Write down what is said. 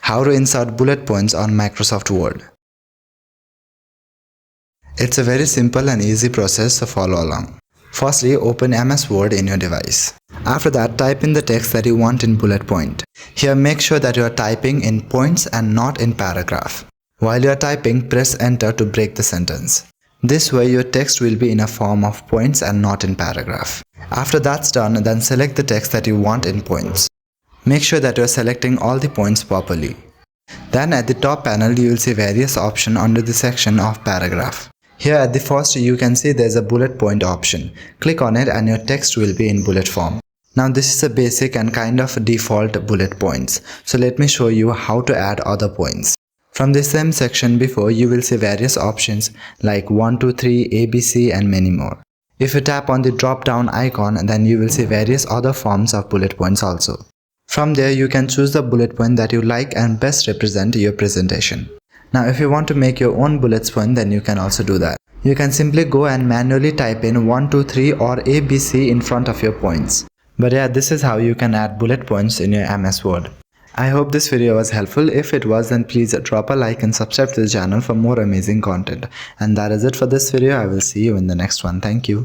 How to insert bullet points on Microsoft Word. It's a very simple and easy process, so follow along. Firstly, open MS Word in your device. After that, type in the text that you want in bullet point. Here, make sure that you are typing in points and not in paragraph. While you are typing, press enter to break the sentence. This way, your text will be in a form of points and not in paragraph. After that's done, then select the text that you want in points. Make sure that you are selecting all the points properly. Then at the top panel, you will see various options under the section of paragraph. Here at the first, you can see there's a bullet point option. Click on it and your text will be in bullet form. Now this is a basic and kind of default bullet points. So let me show you how to add other points. From the same section before, you will see various options like 1, 2, 3, ABC and many more. If you tap on the drop down icon, then you will see various other forms of bullet points also. From there, you can choose the bullet point that you like and best represent your presentation. Now, if you want to make your own bullet point, then you can also do that. You can simply go and manually type in 1, 2, 3 or ABC in front of your points. But yeah, this is how you can add bullet points in your MS Word. I hope this video was helpful. If it was, then please drop a like and subscribe to the channel for more amazing content. And that is it for this video. I will see you in the next one. Thank you.